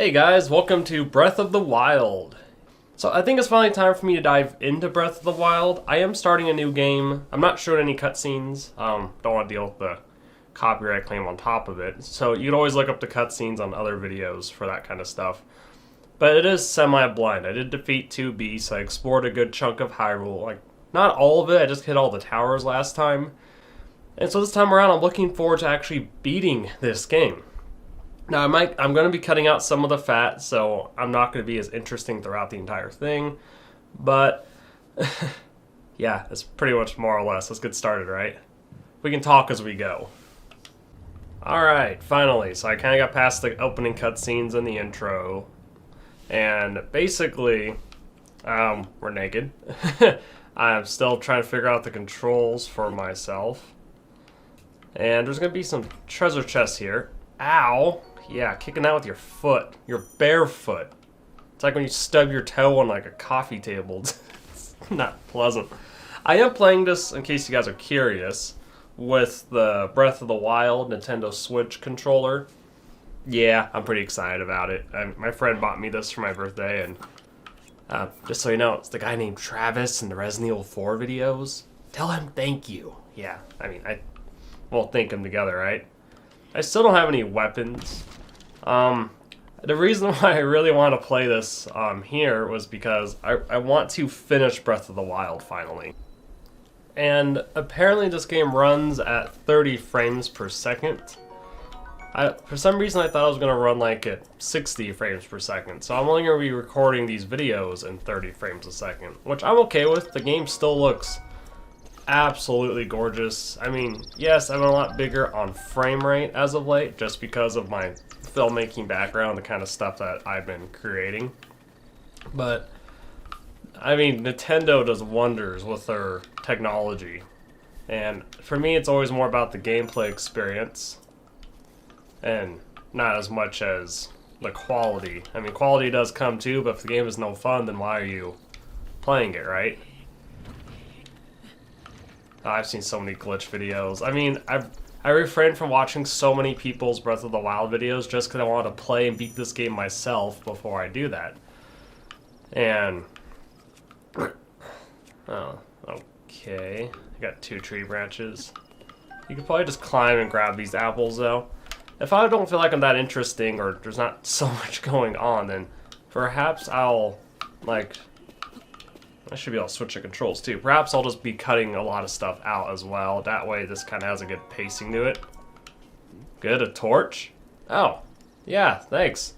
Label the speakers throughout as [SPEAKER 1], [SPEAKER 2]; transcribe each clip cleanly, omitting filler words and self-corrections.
[SPEAKER 1] Hey guys, welcome to Breath of the Wild. So I think it's finally time for me to dive into Breath of the Wild. I am starting a new game. I'm not showing any cutscenes. Don't want to deal with the copyright claim on top of it. So you can always look up the cutscenes on other videos for that kind of stuff. But it is semi-blind. I did defeat 2 beasts. I explored a good chunk of Hyrule. Like, not all of it, I just hit all the towers last time. And so this time around, I'm looking forward to actually beating this game. Now, I'm going to be cutting out some of the fat, so I'm not going to be as interesting throughout the entire thing. But, yeah, that's pretty much more or less. Let's get started, right? We can talk as we go. Alright, finally. So I kind of got past the opening cutscenes and the intro. And basically, we're naked. I'm still trying to figure out the controls for myself. And there's going to be some treasure chests here. Ow! Yeah, kicking out with your foot. Your bare foot. It's like when you stub your toe on like a coffee table. It's not pleasant. I am playing this, in case you guys are curious, with the Breath of the Wild Nintendo Switch controller. Yeah, I'm pretty excited about it. My friend bought me this for my birthday, and just so you know, it's the guy named Travis in the Resident Evil 4 videos. Tell him thank you. Yeah, I mean, we'll thank him together, right? I still don't have any weapons. The reason why I really want to play this here was because I want to finish Breath of the Wild finally. And apparently this game runs at 30 frames per second. For some reason I thought I was going to run like at 60 frames per second. So I'm only going to be recording these videos in 30 frames a second, which I'm okay with. The game still looks absolutely gorgeous. I mean, yes, I'm a lot bigger on frame rate as of late, just because of my filmmaking background, the kind of stuff that I've been creating. But, I mean, Nintendo does wonders with their technology. And for me, it's always more about the gameplay experience, and not as much as the quality. I mean, quality does come too, but if the game is no fun, then why are you playing it, right? I've seen so many glitch videos. I mean, I refrain from watching so many people's Breath of the Wild videos just because I want to play and beat this game myself before I do that. And, oh, okay. I got 2 tree branches. You could probably just climb and grab these apples, though. If I don't feel like I'm that interesting or there's not so much going on, then perhaps I'll, like, I should be able to switch the controls too. Perhaps I'll just be cutting a lot of stuff out as well. That way this kind of has a good pacing to it. Good, a torch? Oh, yeah, thanks.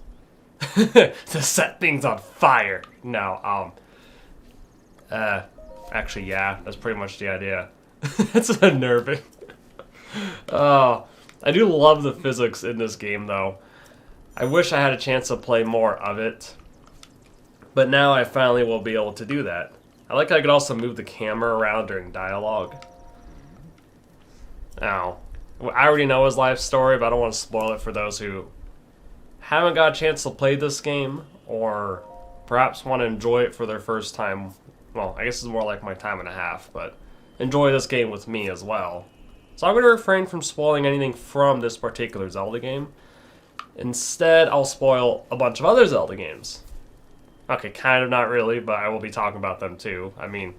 [SPEAKER 1] To set things on fire. No, actually, yeah, that's pretty much the idea. It's unnerving. Oh, I do love the physics in this game though. I wish I had a chance to play more of it. But now I finally will be able to do that. I like how I could also move the camera around during dialogue. Now, I already know his life story, but I don't want to spoil it for those who haven't got a chance to play this game, or perhaps want to enjoy it for their first time. Well, I guess it's more like my time and a half, but enjoy this game with me as well. So I'm going to refrain from spoiling anything from this particular Zelda game. Instead, I'll spoil a bunch of other Zelda games. Okay, kind of not really, but I will be talking about them too. I mean,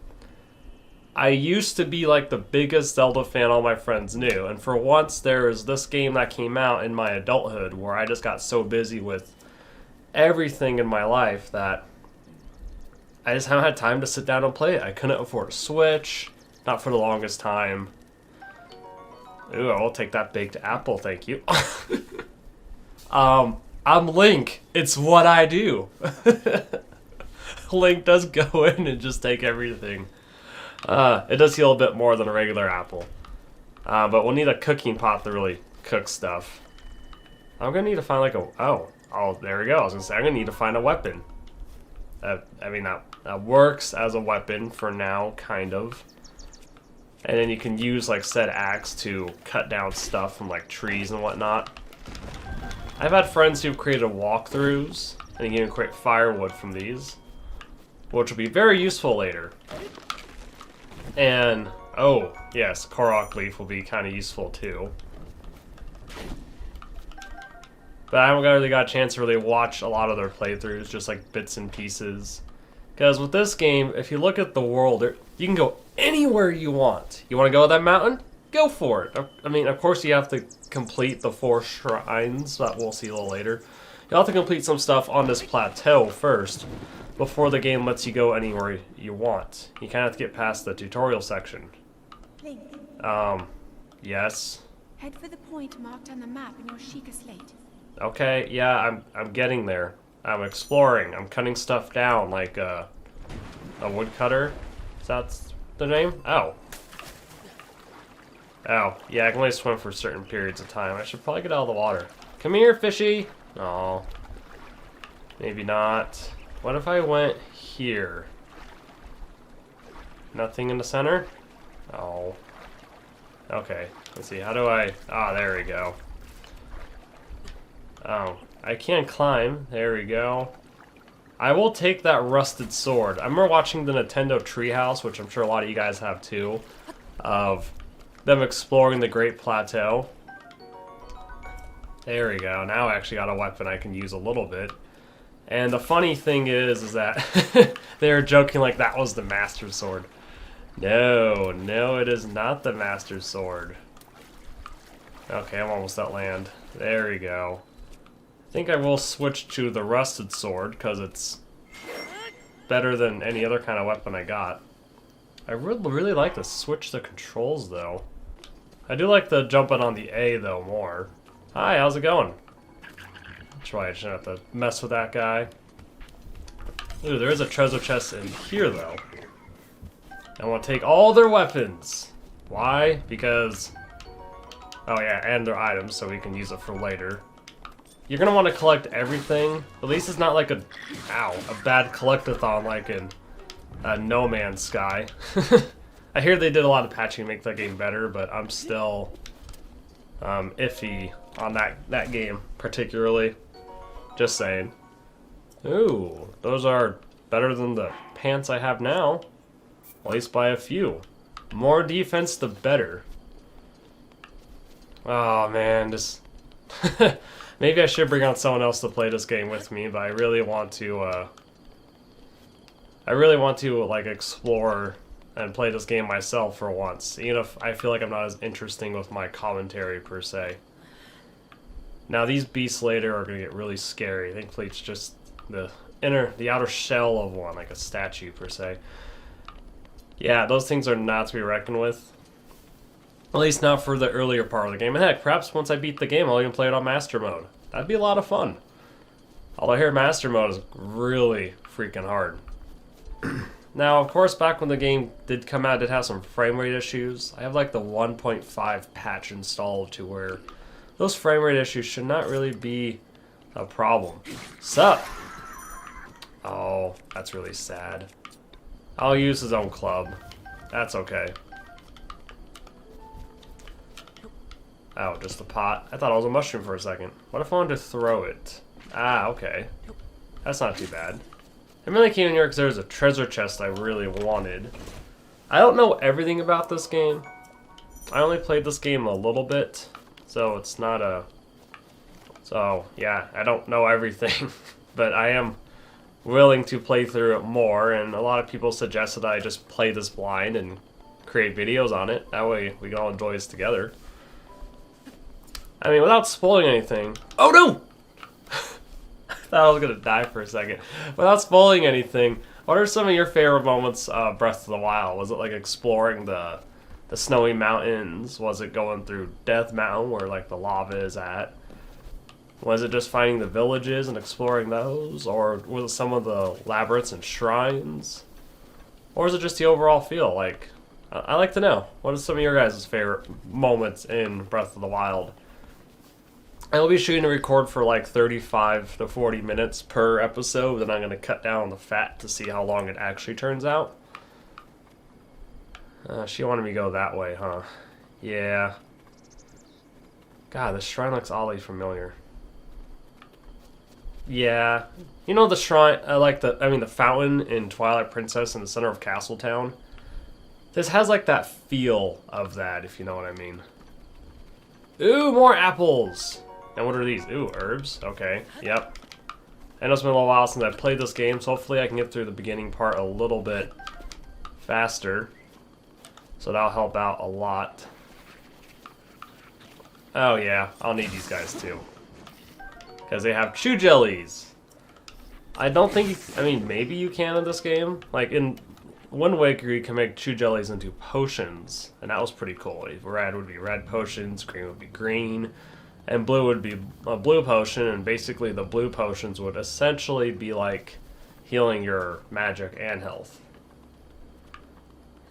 [SPEAKER 1] I used to be like the biggest Zelda fan all my friends knew, and for once there is this game that came out in my adulthood where I just got so busy with everything in my life that I just haven't had time to sit down and play it. I couldn't afford a Switch, not for the longest time. Ooh, I'll take that baked apple, thank you. I'm Link. It's what I do. Link does go in and just take everything. It does heal a bit more than a regular apple. But we'll need a cooking pot to really cook stuff. I'm going to need to find like a... Oh, there we go. I was going to say, I'm going to need to find a weapon. I mean, that works as a weapon for now, kind of. And then you can use like said axe to cut down stuff from like trees and whatnot. I've had friends who've created walkthroughs, and you can create firewood from these, which will be very useful later. And, oh, yes, Korok leaf will be kind of useful too. But I haven't really got a chance to really watch a lot of their playthroughs, just like bits and pieces. Because with this game, if you look at the world, you can go anywhere you want. You want to go to that mountain? Go for it. I mean, of course you have to complete the 4 shrines that we'll see a little later. You'll have to complete some stuff on this plateau first before the game lets you go anywhere you want. You kind of have to get past the tutorial section.
[SPEAKER 2] Link,
[SPEAKER 1] Yes.
[SPEAKER 2] head for the point marked on the map in your Shiekah slate.
[SPEAKER 1] Okay, yeah, I'm getting there. I'm exploring. I'm cutting stuff down like a woodcutter. Is that the name? Oh. Oh, yeah, I can only swim for certain periods of time. I should probably get out of the water. Come here, fishy! Oh. Maybe not. What if I went here? Nothing in the center? Oh. Okay, let's see, how do I... Ah, there we go. Oh, I can't climb. There we go. I will take that rusted sword. I remember watching the Nintendo Treehouse, which I'm sure a lot of you guys have too, of them exploring the Great Plateau. There we go. Now I actually got a weapon I can use a little bit. And the funny thing is that they were joking like that was the Master Sword. No, no, it is not the Master Sword. Okay, I'm almost at land. There we go. I think I will switch to the rusted sword because it's better than any other kind of weapon I got. I really like to switch the controls though. I do like the jumping on the A though more. Hi, how's it going? That's right, I shouldn't have to mess with that guy. Ooh, there is a treasure chest in here though. I want to take all their weapons. Why? Because... Oh yeah, and their items, so we can use it for later. You're going to want to collect everything. At least it's not like a bad collectathon like in No Man's Sky. I hear they did a lot of patching to make that game better, but I'm still iffy on that game particularly. Just saying. Ooh, those are better than the pants I have now. At least by a few. More defense, the better. Oh man, just... Maybe I should bring on someone else to play this game with me, but I really want to, like, explore and play this game myself for once, even if I feel like I'm not as interesting with my commentary, per se. Now, these beasts later are going to get really scary. Thankfully, it's just the outer shell of one, like a statue, per se. Yeah, those things are not to be reckoned with. At least not for the earlier part of the game. And heck, perhaps once I beat the game, I'll even play it on Master Mode. That'd be a lot of fun. Although I hear Master Mode is really freaking hard. Now, of course, back when the game did come out, it did have some frame rate issues. I have like the 1.5 patch installed to where those frame rate issues should not really be a problem. Sup? Oh, that's really sad. I'll use his own club. That's okay. Oh, just a pot. I thought it was a mushroom for a second. What if I wanted to throw it? Ah, okay. That's not too bad. I really came in here because there was a treasure chest I really wanted. I don't know everything about this game. I only played this game a little bit, so it's not a... So, yeah, I don't know everything, but I am willing to play through it more, and a lot of people suggested that I just play this blind and create videos on it. That way we can all enjoy this together. I mean, without spoiling anything... Oh, no! I thought I was going to die for a second. Without spoiling anything, what are some of your favorite moments of Breath of the Wild? Was it like exploring the snowy mountains? Was it going through Death Mountain where like the lava is at? Was it just finding the villages and exploring those? Or was it some of the labyrinths and shrines? Or was it just the overall feel? Like, I'd like to know. What are some of your guys' favorite moments in Breath of the Wild? I'll be shooting a record for like 35 to 40 minutes per episode, then I'm going to cut down on the fat to see how long it actually turns out. She wanted me to go that way, huh? Yeah. God, this shrine looks oddly familiar. Yeah. You know the shrine, the fountain in Twilight Princess in the center of Castletown? This has like that feel of that, if you know what I mean. Ooh, more apples! And what are these? Ooh, herbs. Okay, yep. I know it's been a little while since I played this game, so hopefully I can get through the beginning part a little bit faster. So that'll help out a lot. Oh yeah, I'll need these guys too. Because they have chew jellies. I don't think, I mean, maybe you can in this game. Like in Wind Waker, you can make chew jellies into potions. And that was pretty cool. Red would be red potions, green would be green, and blue would be a blue potion. And basically the blue potions would essentially be like healing your magic and health.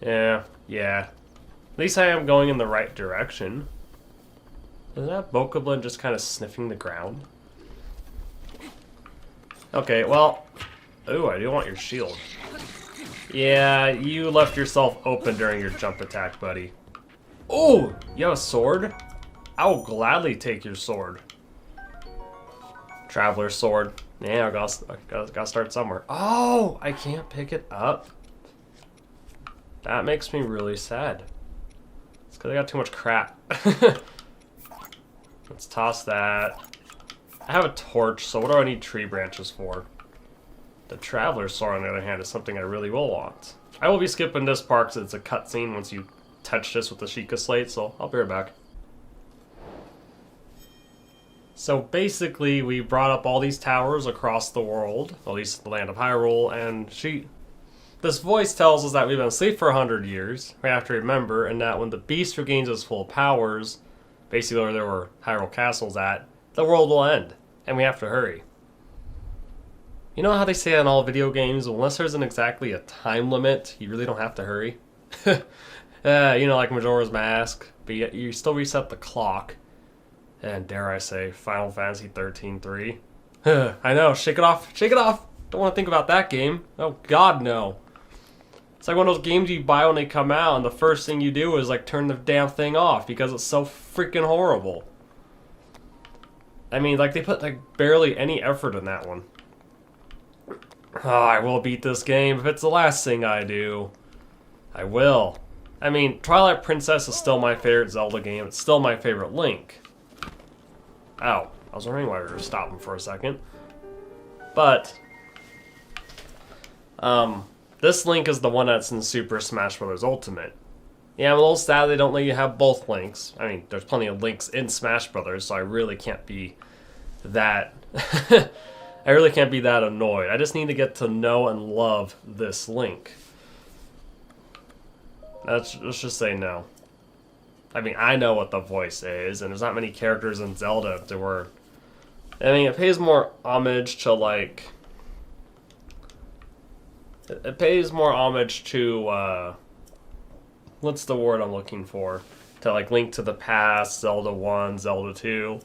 [SPEAKER 1] Yeah. At least I am going in the right direction. Isn't that Bokoblin just kind of sniffing the ground? Okay, well... Ooh, I do want your shield. Yeah, you left yourself open during your jump attack, buddy. Oh, you have a sword? I will gladly take your sword. Traveler's sword. Yeah, I gotta start somewhere. Oh, I can't pick it up. That makes me really sad. It's because I got too much crap. Let's toss that. I have a torch, so what do I need tree branches for? The Traveler's Sword, on the other hand, is something I really will want. I will be skipping this part because it's a cutscene once you touch this with the Shiekah Slate, so I'll be right back. So basically, we brought up all these towers across the world, at least the land of Hyrule, and this voice tells us that we've been asleep for 100 years. We have to remember, and that when the beast regains its full powers, basically where there were Hyrule castles at, the world will end, and we have to hurry. You know how they say in all video games, unless there's exactly a time limit, you really don't have to hurry? You know, like Majora's Mask, but yet you still reset the clock. And dare I say, Final Fantasy 13-3. I know, shake it off, shake it off! Don't want to think about that game. Oh god, no. It's like one of those games you buy when they come out, and the first thing you do is like turn the damn thing off because it's so freaking horrible. I mean, like, they put, like, barely any effort in that one. Oh, I will beat this game. If it's the last thing I do, I will. I mean, Twilight Princess is still my favorite Zelda game. It's still my favorite Link. Ow. I was wondering why we were stopping for a second. But, this Link is the one that's in Super Smash Bros. Ultimate. Yeah, I'm a little sad they don't let you have both Links. I mean, there's plenty of Links in Smash Brothers, so I really can't be that... I really can't be that annoyed. I just need to get to know and love this Link. Let's just say no. I mean, I know what the voice is, and there's not many characters in Zelda that were... I mean, it pays more homage to, like... It pays more homage to, what's the word I'm looking for? To, like, Link to the Past, Zelda 1, Zelda 2.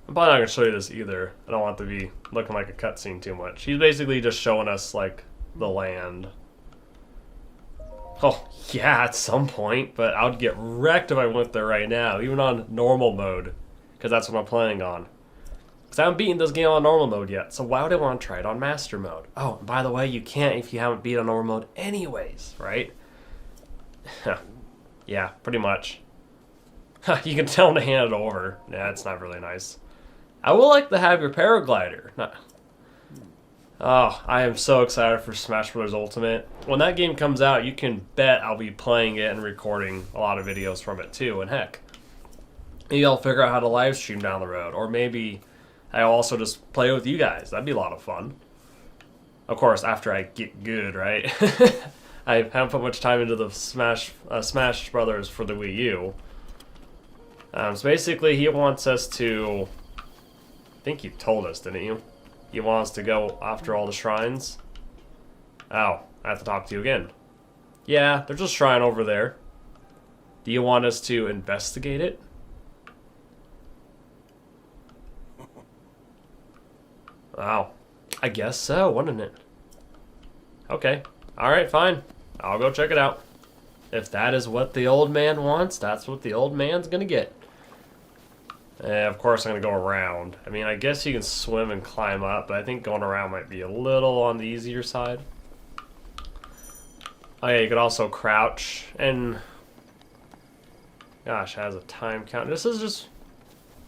[SPEAKER 1] I'm probably not going to show you this either. I don't want it to be looking like a cutscene too much. He's basically just showing us, like, the land. Oh, yeah, at some point, but I would get wrecked if I went there right now, even on normal mode, because that's what I'm playing on. Because I haven't beaten this game on normal mode yet, so why would I want to try it on master mode? Oh, and by the way, you can't if you haven't beat on normal mode anyways, right? Yeah, pretty much. You can tell him to hand it over. Yeah, it's not really nice. I would like to have your paraglider. Oh, I am so excited for Smash Bros. Ultimate. When that game comes out, you can bet I'll be playing it and recording a lot of videos from it too. And heck, maybe I'll figure out how to live stream down the road. Or maybe I'll also just play with you guys. That'd be a lot of fun. Of course, after I get good, right? I haven't put much time into the Smash Brothers for the Wii U. So basically, he wants us to... I think you told us, didn't you? You want us to go after all the shrines? Oh, I have to talk to you again. Yeah, there's a shrine over there. Do you want us to investigate it? Wow. I guess so, wouldn't it? Okay. Alright, fine. I'll go check it out. If that is what the old man wants, that's what the old man's gonna get. Of course I'm going to go around. I mean, I guess you can swim and climb up, but I think going around might be a little on the easier side. Oh yeah, you could also crouch, and... Gosh, it has a time count. This is just...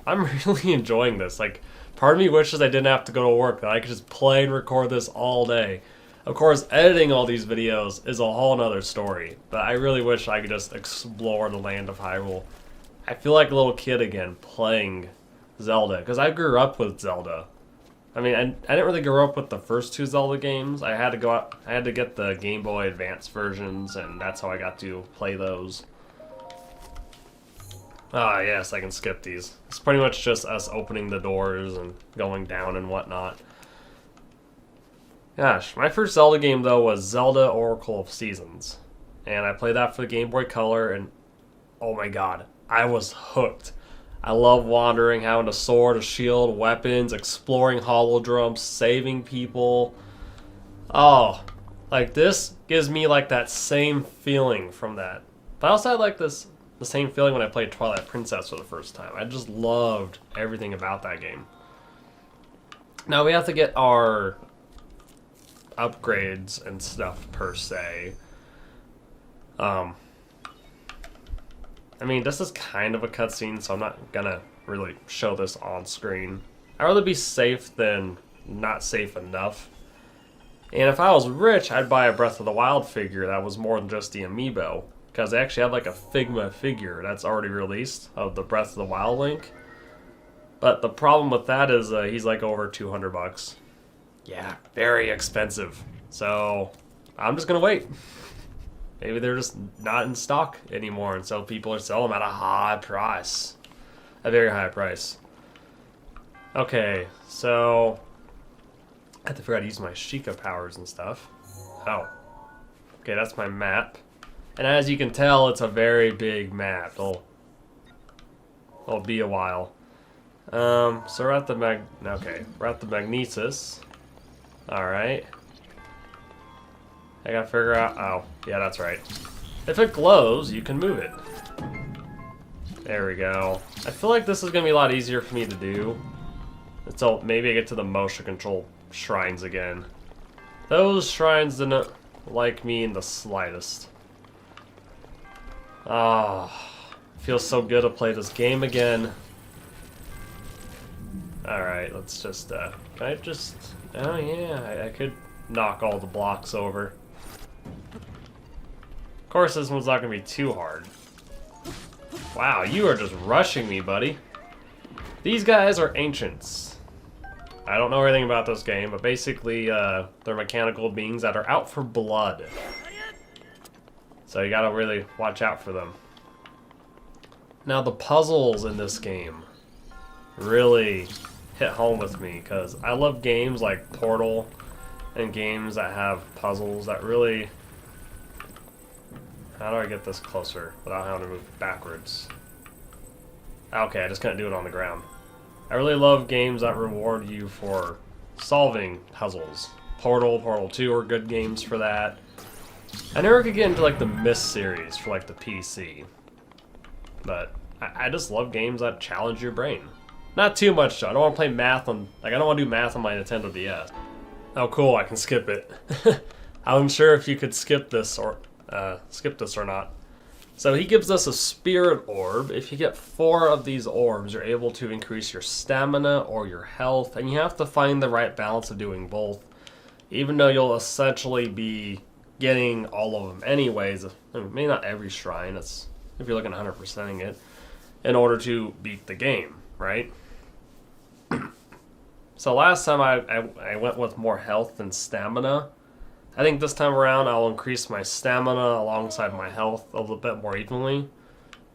[SPEAKER 1] I'm really enjoying this. Like, part of me wishes I didn't have to go to work, that I could just play and record this all day. Of course, editing all these videos is a whole nother story, but I really wish I could just explore the land of Hyrule. I feel like a little kid again playing Zelda, because I grew up with Zelda. I mean, I didn't really grow up with the first two Zelda games. I had to go out, I had to get the Game Boy Advance versions, and that's how I got to play those. Ah, yes, I can skip these. It's pretty much just us opening the doors and going down and whatnot. Gosh, my first Zelda game, though, was Zelda Oracle of Seasons. And I played that for the Game Boy Color, and oh my god, I was hooked. I love wandering, having a sword, a shield, weapons, exploring holodrums, saving people. Oh, like this gives me like that same feeling from that. But I also had like the same feeling when I played Twilight Princess for the first time. I just loved everything about that game. Now we have to get our upgrades and stuff per se. I mean, this is kind of a cutscene, so I'm not gonna really show this on screen. I'd rather be safe than not safe enough. And if I was rich, I'd buy a Breath of the Wild figure that was more than just the amiibo. Because they actually have like a Figma figure that's already released of the Breath of the Wild Link. But the problem with that is he's like over 200 bucks. Yeah, very expensive. So I'm just gonna wait. Maybe they're just not in stock anymore, and so people are selling them at a high price. A very high price. Okay, so I have to figure out how to use my Shiekah powers and stuff. Oh. Okay, that's my map. And as you can tell, it's a very big map. It'll be a while. So we're at the we're at the Magnesis. Alright. I gotta figure out, oh, yeah, that's right. If it glows, you can move it. There we go. I feel like this is gonna be a lot easier for me to do. Until maybe I get to the motion control shrines again. Those shrines didn't like me in the slightest. Ah, feels so good to play this game again. Alright, let's just, can I just, oh yeah, I could knock all the blocks over. Of course, this one's not going to be too hard. Wow, you are just rushing me, buddy. These guys are ancients. I don't know everything about this game, but basically, they're mechanical beings that are out for blood. So you gotta really watch out for them. Now, the puzzles in this game really hit home with me, because I love games like Portal and games that have puzzles that really... How do I get this closer without having to move backwards? Okay, I just couldn't do it on the ground. I really love games that reward you for solving puzzles. Portal, Portal 2 are good games for that. I never could get into like the Myst series for like the PC. But I just love games that challenge your brain. Not too much though. I don't want to play math on, like I don't want to do math on my Nintendo DS. Oh cool, I can skip it. I wasn't sure if you could skip this or not. So he gives us a spirit orb. If you get 4 of these orbs, you're able to increase your stamina or your health, and you have to find the right balance of doing both. Even though you'll essentially be getting all of them anyways, maybe not every shrine, it's if you're looking at 100%ing it, in order to beat the game, right? So last time I went with more health than stamina. I think this time around I'll increase my stamina alongside my health a little bit more evenly,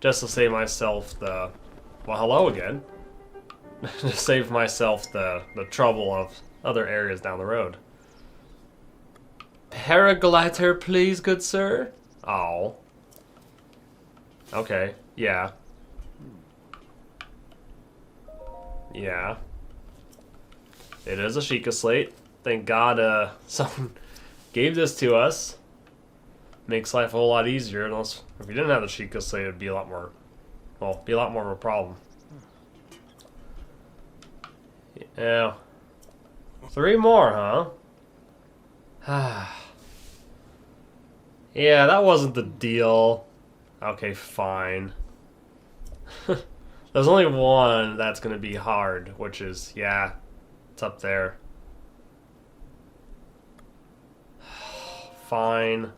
[SPEAKER 1] just to save myself the, well, hello again, to save myself the trouble of other areas down the road. Paraglider, please, good sir. Oh. Okay, yeah. Yeah. It is a Shiekah slate. Thank God someone gave this to us. Makes life a whole lot easier. Unless if we didn't have the Shiekah slate, it'd be a lot more, well, be a lot more of a problem. Yeah. 3 more, huh? Yeah, that wasn't the deal. Okay, fine. There's only one that's going to be hard, which is, yeah, it's up there. Fine.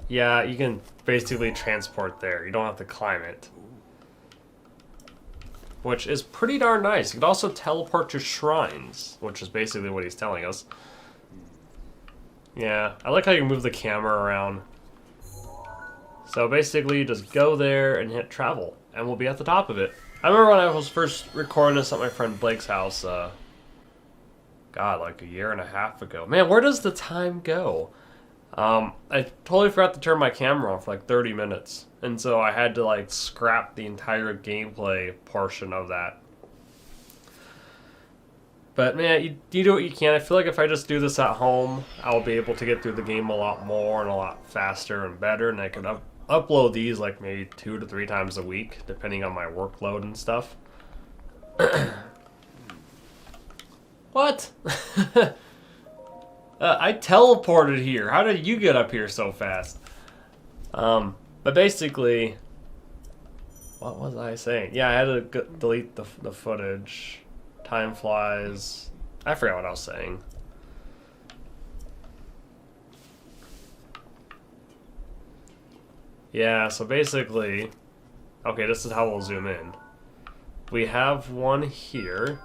[SPEAKER 1] Yeah, you can basically transport there. You don't have to climb it. Which is pretty darn nice. You can also teleport to shrines, which is basically what he's telling us. Yeah, I like how you move the camera around. So basically, you just go there and hit travel, and we'll be at the top of it. I remember when I was first recording this at my friend Blake's house, God, like a year and a half ago. Man, where does the time go? I totally forgot to turn my camera on for like 30 minutes. And so I had to like scrap the entire gameplay portion of that. But man, you do what you can. I feel like if I just do this at home, I'll be able to get through the game a lot more and a lot faster and better. And I can upload these like maybe 2 to 3 times a week, depending on my workload and stuff. What? I teleported here. How did you get up here so fast? But basically, what was I saying? Yeah, I had to delete the footage. Time flies. I forgot what I was saying. Yeah, so basically, okay, this is how we'll zoom in. We have one here.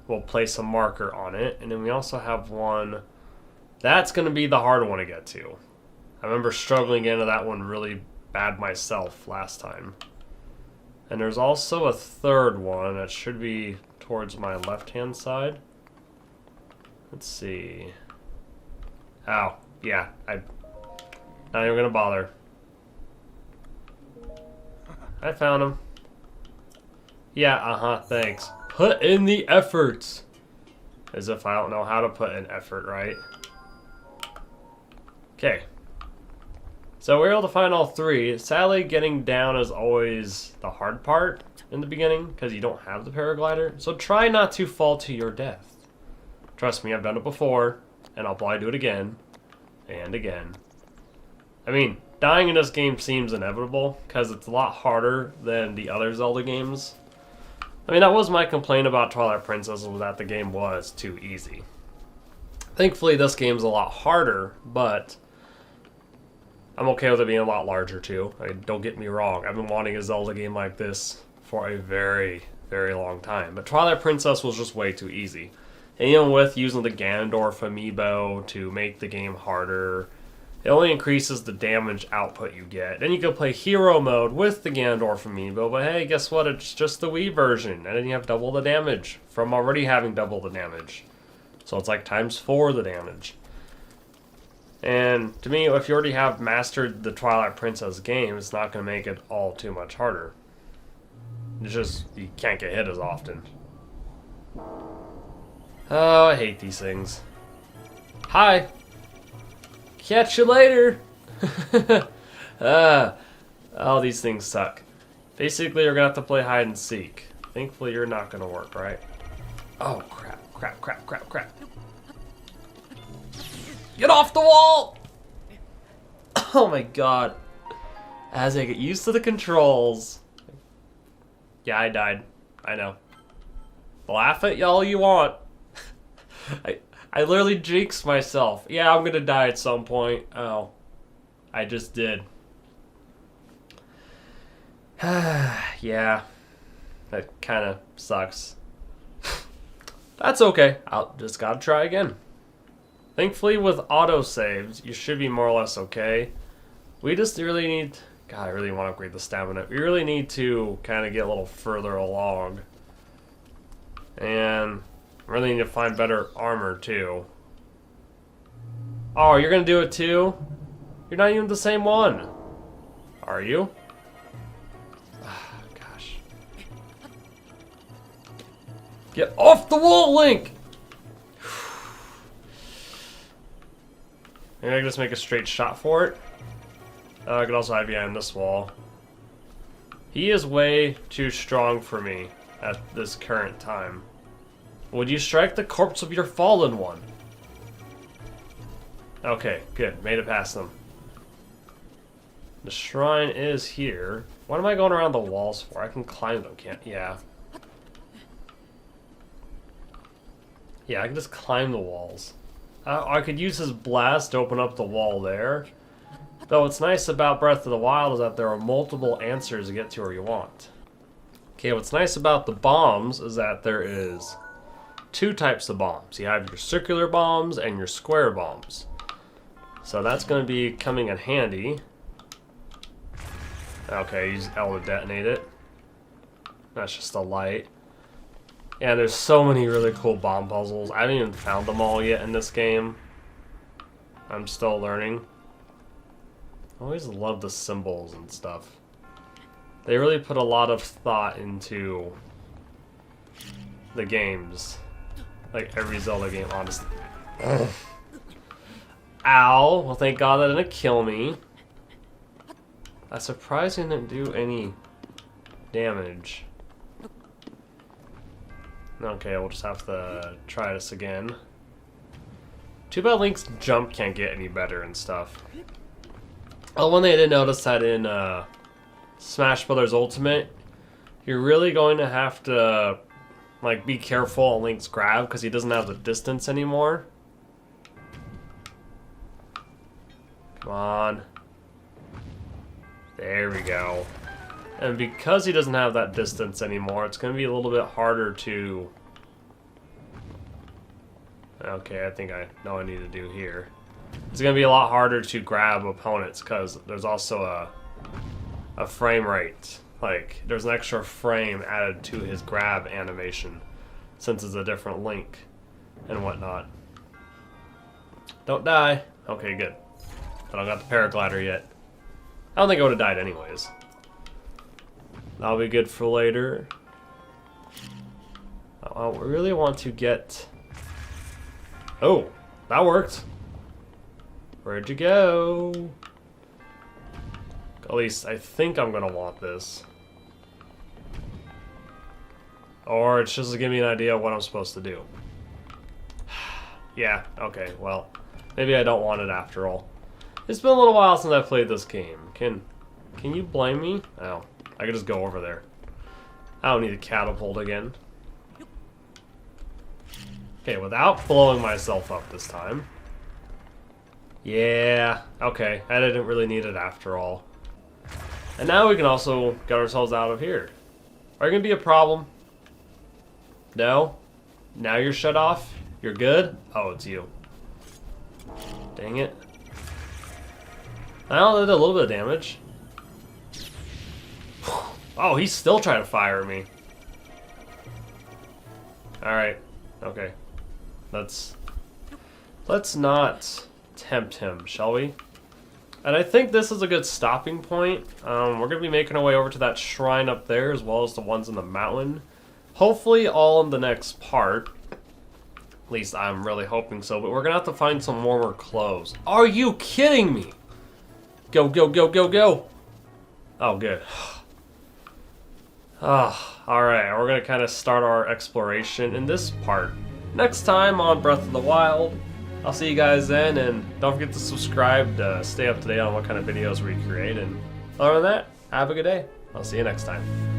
[SPEAKER 1] We'll place a marker on it, and then we also have one. That's going to be the hard one to get to. I remember struggling into that one really bad myself last time. And there's also a third one that should be towards my left-hand side. Let's see. Oh, yeah. I'm not even going to bother. I found him. Yeah, thanks. Put in the effort. As if I don't know how to put in effort, right? Okay. So we're able to find all 3. Sadly, getting down is always the hard part in the beginning because you don't have the paraglider. So try not to fall to your death. Trust me, I've done it before, and I'll probably do it again and again. I mean, dying in this game seems inevitable because it's a lot harder than the other Zelda games. I mean, that was my complaint about Twilight Princess, was that the game was too easy. Thankfully, this game's a lot harder, but I'm okay with it being a lot larger, too. I mean, don't get me wrong. I've been wanting a Zelda game like this for a very, very long time. But Twilight Princess was just way too easy. And even with using the Ganondorf amiibo to make the game harder, it only increases the damage output you get. Then you can play hero mode with the Ganondorf amiibo, but hey, guess what? It's just the Wii version. And then you have double the damage from already having double the damage. So it's like times 4 the damage. And to me, if you already have mastered the Twilight Princess game, it's not going to make it all too much harder. It's just, you can't get hit as often. Oh, I hate these things. Hi! Catch you later! Oh, these things suck. Basically, you're going to have to play hide and seek. Thankfully, you're not going to work, right? Oh, crap. Get off the wall! Oh my god. As I get used to the controls. Yeah, I died. I know. Laugh at y'all you want. I literally jinxed myself. Yeah, I'm gonna die at some point. Oh. I just did. Yeah. That kinda sucks. That's okay. I'll just gotta try again. Thankfully, with autosaves, you should be more or less okay. We just really need... God, I really want to upgrade the stamina. We really need to kind of get a little further along. And really need to find better armor, too. Oh, you're going to do it, too? You're not even the same one. Are you? Gosh. Get off the wall, Link! Maybe I can just make a straight shot for it. I could also hide behind this wall. He is way too strong for me at this current time. Would you strike the corpse of your fallen one? Okay, good. Made it past them. The shrine is here. What am I going around the walls for? I can climb them, can't? Yeah. Yeah, I can just climb the walls. I could use his blast to open up the wall there. Though what's nice about Breath of the Wild is that there are multiple answers to get to where you want. Okay, what's nice about the bombs is that there is two types of bombs. You have your circular bombs and your square bombs. So that's going to be coming in handy. Okay, use L to detonate it. That's just a light. Yeah, there's so many really cool bomb puzzles. I haven't even found them all yet in this game. I'm still learning. I always love the symbols and stuff. They really put a lot of thought into the games. Like every Zelda game, honestly. Ow! Well, thank God that didn't kill me. I'm surprised it didn't do any damage. Okay, we'll just have to try this again. Too bad Link's jump can't get any better and stuff. Oh, one thing I did notice that in Smash Brothers Ultimate, you're really going to have to like be careful on Link's grab because he doesn't have the distance anymore. Come on. There we go. And because he doesn't have that distance anymore, it's going to be a little bit harder to... Okay, I think I know what I need to do here. It's going to be a lot harder to grab opponents because there's also a frame rate. Like, there's an extra frame added to his grab animation since it's a different Link and whatnot. Don't die. Okay, good. I don't got the paraglider yet. I don't think I would have died anyways. That'll be good for later. I really want to get... Oh, that worked. Where'd you go? At least I think I'm gonna want this. Or it's just to give me an idea of what I'm supposed to do. Yeah, okay, well, maybe I don't want it after all. It's been a little while since I played this game. Can you blame me? Oh, I could just go over there. I don't need a catapult again. Okay, without blowing myself up this time. Yeah, okay, I didn't really need it after all. And now we can also get ourselves out of here. Are you gonna be a problem? No? Now you're shut off? You're good? Oh, it's you. Dang it. I only did a little bit of damage. Oh, he's still trying to fire at me. Alright. Okay. Let's not tempt him, shall we? And I think this is a good stopping point. We're going to be making our way over to that shrine up there, as well as the ones in the mountain. Hopefully all in the next part. At least I'm really hoping so. But we're going to have to find some warmer clothes. Are you kidding me? Go, go, go, go, go. Oh, good. Alright, we're going to kind of start our exploration in this part. Next time on Breath of the Wild. I'll see you guys then, and don't forget to subscribe to stay up to date on what kind of videos we create. And other than that, have a good day. I'll see you next time.